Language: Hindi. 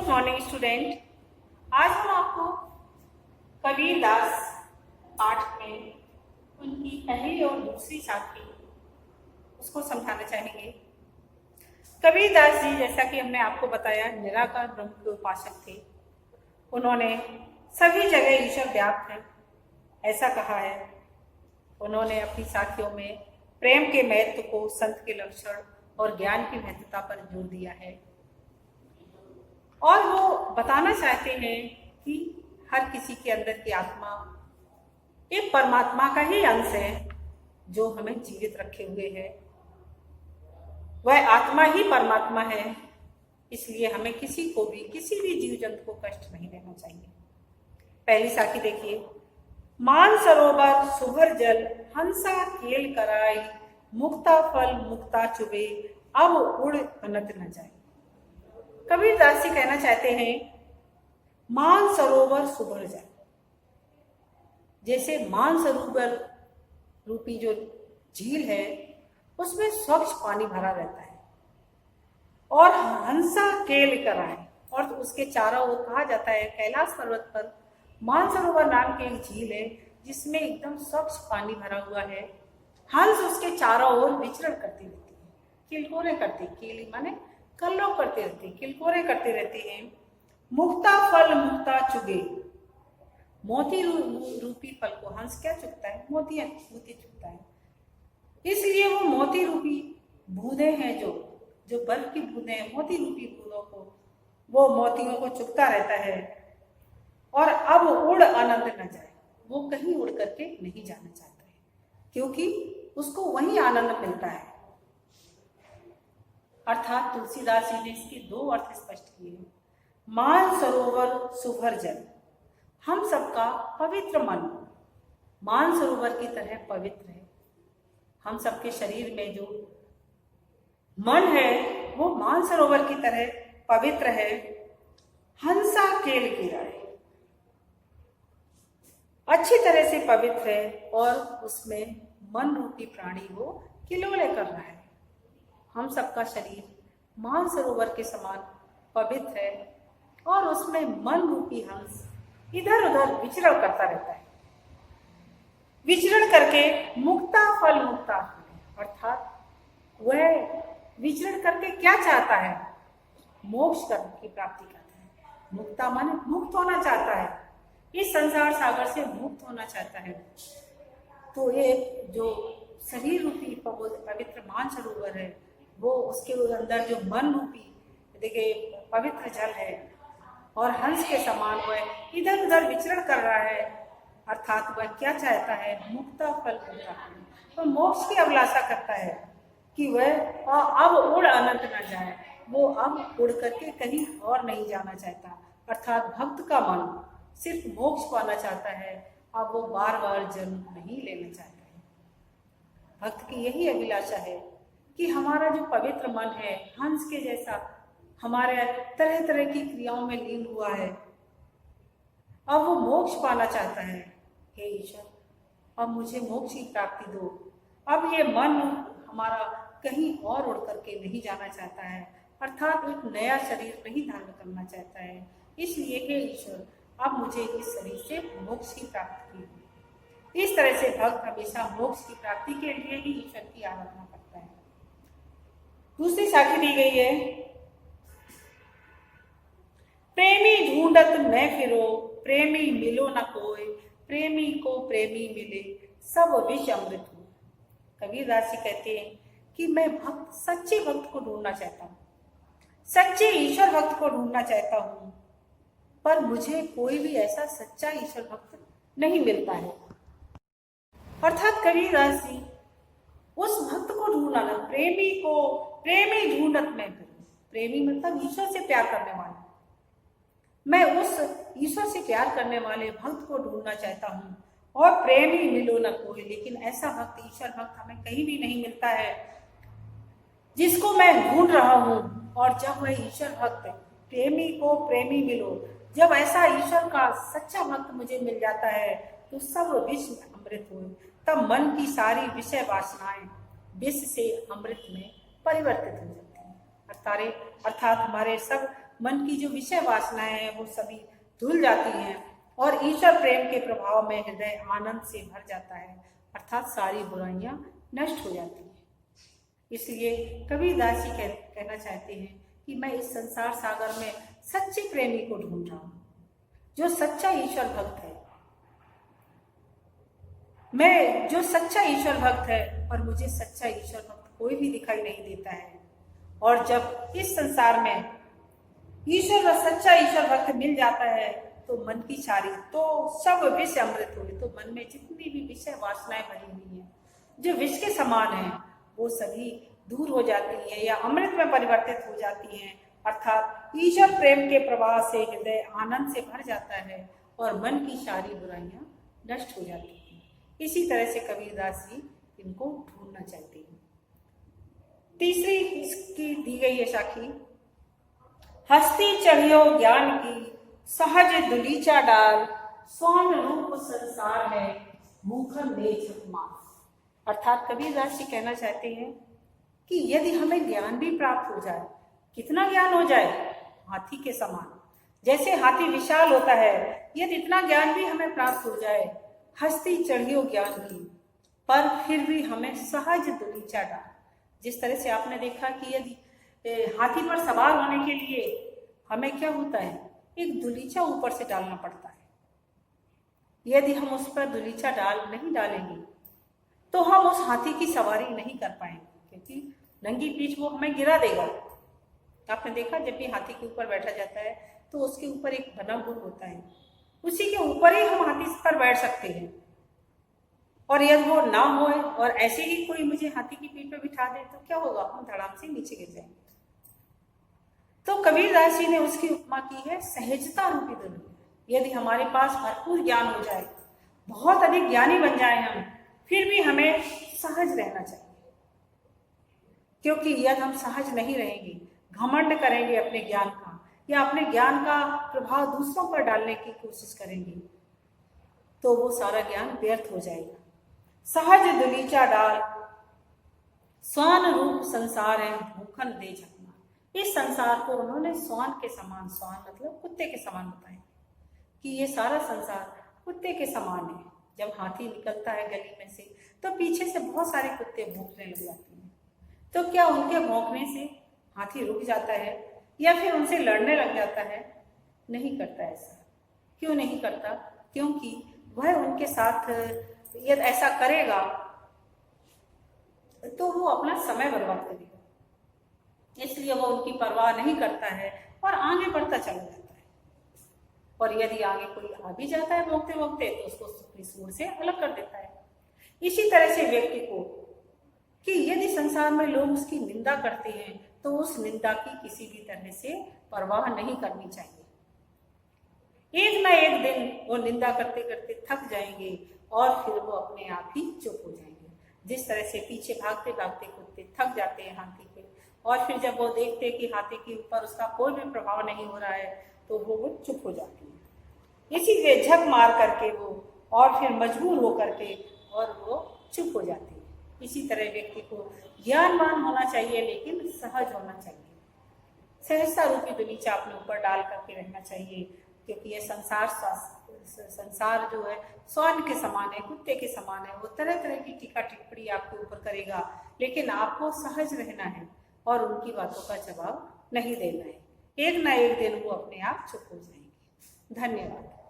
Good morning student. आज हम आपको कबीरदास पाठ में उनकी पहली और दूसरी साखी उसको समझाना चाहेंगे। कबीरदास जी, जैसा कि हमने आपको बताया, निराकार ब्रह्म के उपासक थे। उन्होंने सभी जगह ईश्वर व्याप्त है ऐसा कहा है। उन्होंने अपनी साखियों में प्रेम के महत्व को, संत के लक्षण और ज्ञान की महत्वता पर जोर दिया है और वो बताना चाहते हैं कि हर किसी के अंदर की आत्मा एक परमात्मा का ही अंश है जो हमें जीवित रखे हुए है। वह आत्मा ही परमात्मा है, इसलिए हमें किसी को भी, किसी भी जीव जंतु को कष्ट नहीं देना चाहिए। पहली साखी देखिए। मान सरोवर सुभर जल, हंसा केल कराई, मुक्ता फल मुक्ता चुबे, अब उड़ अनंत न जाए। कबीरदास जी कहना चाहते हैं, मान सरोवर सुभर जल, जैसे मान सरोवर रूपी जो झील है उसमें स्वच्छ पानी भरा रहता है और हंसा केल कराए, और उसके चारों ओर कहा जाता है कैलाश पर्वत पर मानसरोवर नाम की एक झील है जिसमें एकदम स्वच्छ पानी भरा हुआ है। हंस उसके चारों ओर विचरण करती रहती है, किलकोरे करती, केली माने कल्लो करते रहते, किलकोरे करते रहते हैं। मुक्ता फल मुक्ता चुगे, मोती रूपी फल को हंस क्या चुगता है? मोती चुगता है। इसलिए वो मोती रूपी बूंदे हैं, जो बर्फ की बूंदे हैं, मोती रूपी बूंदों को, वो मोतियों को चुगता रहता है और अब उड़ आनंद न जाए। वो कहीं उड़ करके नहीं जाना चाहता है क्योंकि उसको वही आनंद मिलता है। अर्थात तुलसीदास जी ने इसके दो अर्थ स्पष्ट किए। मान सरोवर सुभर जल, हम सबका पवित्र मन मान सरोवर की तरह पवित्र है। हम सबके शरीर में जो मन है वो मान सरोवर की तरह पवित्र है। हंसा केल गिराए, अच्छी तरह से पवित्र है और उसमें मन रूपी प्राणी वो किलोले कर रहा है। हम सबका शरीर मान सरोवर के समान पवित्र है और उसमें मन रूपी हंस इधर उधर विचरण करता रहता है। विचरण करके मुक्ता फल मुक्ता, अर्थात वह विचरण करके क्या चाहता है? मोक्ष की प्राप्ति करता है। मुक्ता माने मुक्त होना चाहता है, इस संसार सागर से मुक्त होना चाहता है। तो ये जो शरीर रूपी पवित्र मान सरोवर है वो, उसके अंदर जो मन रूपी देखिए पवित्र जल है और हंस के समान वह इधर उधर विचरण कर रहा है। अर्थात वह क्या चाहता है? मुक्ता फल मुक्ता, तो मोक्ष की अभिलाषा करता है कि वह अब उड़ अनंत न जाए। वो अब उड़ करके कहीं और नहीं जाना चाहता। अर्थात भक्त का मन सिर्फ मोक्ष पाना चाहता है, अब वो बार बार जन्म नहीं लेना चाहता है। भक्त की यही अभिलाषा है कि हमारा जो पवित्र मन है हंस के जैसा हमारे तरह तरह की क्रियाओं में लीन हुआ है, अब वो मोक्ष पाना चाहता है। हे ईश्वर, अब मुझे मोक्ष की प्राप्ति दो। अब ये मन हमारा कहीं और उड़ करके नहीं जाना चाहता है, अर्थात एक नया शरीर नहीं धारण करना चाहता है। इसलिए हे ईश्वर, अब मुझे इस शरीर से मोक्ष की प्राप्ति की। इस तरह से भक्त हमेशा मोक्ष की प्राप्ति के लिए ही ईश्वर की आराधना करता है। दूसरी साखी दी गई है। प्रेमी ढूंढत मैं फिरो, प्रेमी मिलो न कोई, प्रेमी को प्रेमी मिले, सब विष अमृत हो। कबीरदास जी कहते हैं कि मैं भक्त, सच्चे भक्त को ढूंढना चाहता हूँ, सच्चे ईश्वर भक्त को ढूंढना चाहता हूँ, पर मुझे कोई भी ऐसा सच्चा ईश्वर भक्त नहीं मिलता है। अर्थात कबीरदास जी उस भक्त को ढूंढना, प्रेमी को प्रेमी ढूंढत मैं फिरूं। प्रेमी मतलब ईश्वर से प्यार करने वाला। मैं उस ईश्वर से प्यार करने वाले भक्त को ढूंढना चाहता हूँ और प्रेमी मिलो न कोई, लेकिन ऐसा भक्त, ईश्वर भक्त हमें कहीं भी नहीं मिलता है जिसको मैं ढूंढ रहा हूँ। और जब वह ईश्वर भक्त, प्रेमी को प्रेमी मिलो, जब ऐसा ईश्वर का सच्चा भक्त मुझे मिल जाता है तो सब विष अमृत हो। तब मन की सारी विषय वासनाएं विष से अमृत में परिवर्तित हो जाती हैं। अर्थात हमारे सब मन की जो विषय वासनाएं हैं वो सभी धुल जाती हैं और ईश्वर प्रेम के प्रभाव में हृदय आनंद से भर जाता है, अर्थात सारी बुराइयां नष्ट हो जाती हैं। इसलिए कबीरदास जी कहना चाहते हैं कि मैं इस संसार सागर में सच्चे प्रेमी को ढूंढ रहा हूँ, जो सच्चा ईश्वर भक्त है। मैं जो सच्चा ईश्वर भक्त है, और मुझे सच्चा ईश्वर भक्त कोई भी दिखाई नहीं देता है। और जब इस संसार में ईश्वर और सच्चा ईश्वर भक्त मिल जाता है तो मन की सारी तो सब विष अमृत हुए। तो मन में जितनी भी विषय वासनाएं भरी हुई हैं, जो विष के समान हैं, वो सभी दूर हो जाती है या अमृत में परिवर्तित हो जाती हैं, अर्थात ईश्वर प्रेम के प्रवाह से हृदय आनंद से भर जाता है और मन की सारी बुराइयां नष्ट हो जाती हैं। इसी तरह से कबीरदास जी इनको ढूंढना चाहते हैं। तीसरी इसकी दी गई है साखी, हस्ती चढ़ियो ज्ञान की सहज दुलीचा डाल, स्वर्ण रूप संसार है मूखन दे झकमार। अर्थात कबीरदास जी कहना चाहते हैं कि यदि हमें ज्ञान भी प्राप्त हो जाए, कितना ज्ञान हो जाए, हाथी के समान, जैसे हाथी विशाल होता है, यदि इतना ज्ञान भी हमें प्राप्त हो जाए, हस्ती चढ़ियो ज्ञान की, पर फिर भी हमें सहज दुलीचा डाल। जिस तरह से आपने देखा कि यदि हाथी पर सवार होने के लिए हमें क्या होता है, एक दुलीचा ऊपर से डालना पड़ता है। यदि हम उस पर दुलीचा नहीं डालेंगे तो हम उस हाथी की सवारी नहीं कर पाएंगे, क्योंकि नंगी पीठ वो हमें गिरा देगा। आपने देखा जब भी हाथी के ऊपर बैठा जाता है तो उसके ऊपर एक बना गुण होता है, उसी के ऊपर ही हम हाथी पर बैठ सकते हैं। और यदि वो ना हो और ऐसे ही कोई मुझे हाथी की पीठ पर बिठा दे तो क्या होगा, हम धड़ाम से नीचे गिर जाएंगे। तो कबीरदास जी ने उसकी उपमा की है सहजता रूपी दुनिया। यदि हमारे पास भरपूर ज्ञान हो जाए, बहुत अधिक ज्ञानी बन जाए हम, फिर भी हमें सहज रहना चाहिए, क्योंकि यदि हम सहज नहीं रहेंगे, घमंड करेंगे अपने ज्ञान का या अपने ज्ञान का प्रभाव दूसरों पर डालने की कोशिश करेंगे, तो वो सारा ज्ञान व्यर्थ हो जाएगा। सहज दुलीचा डाल, स्वान रूप संसार है भूखन दे झकना। इस संसार को उन्होंने स्वान के समान, स्वान मतलब कुत्ते के समान बताया कि ये सारा संसार कुत्ते के समान है। जब हाथी निकलता है गली में से तो पीछे से बहुत सारे कुत्ते भौंकने लग जाते हैं। तो क्या उनके भौंकने से हाथी रुक जाता है या फिर उनसे लड़ने लग जाता है? नहीं करता ऐसा। क्यों नहीं करता? क्योंकि वह उनके साथ यदि ऐसा करेगा तो वो अपना समय बर्बाद करेगा, इसलिए वो उनकी परवाह नहीं करता है और आगे बढ़ता चला जाता है। और यदि आगे कोई आ भी जाता है भौंकते भौंकते तो उसको अपनी सूंड से अलग कर देता है। इसी तरह से व्यक्ति को कि यदि संसार में लोग उसकी निंदा करते हैं तो उस निंदा की किसी भी तरह से परवाह नहीं करनी चाहिए। एक ना एक दिन वो निंदा करते करते थक जाएंगे और फिर वो अपने आप ही चुप हो जाएंगे। जिस तरह से पीछे भागते भागते कुत्ते थक जाते हैं हाथी के, और फिर जब वो देखते हैं कि हाथी के ऊपर उसका कोई भी प्रभाव नहीं हो रहा है तो वो चुप हो जाती है। इसीलिए झक मार करके वो और फिर मजबूर हो करके और वो चुप हो जाती है। इसी तरह व्यक्ति को ज्ञानवान होना चाहिए लेकिन सहज होना चाहिए। सहजता रूपी दुलीचा अपने ऊपर डाल करके रहना चाहिए, क्योंकि ये संसार जो है स्वर्ण के समान है, कुत्ते के समान है। वो तरह तरह की टीका टिप्पणी आपके ऊपर करेगा, लेकिन आपको सहज रहना है और उनकी बातों का जवाब नहीं देना है। एक ना एक दिन वो अपने आप चुप हो जाएंगे। धन्यवाद।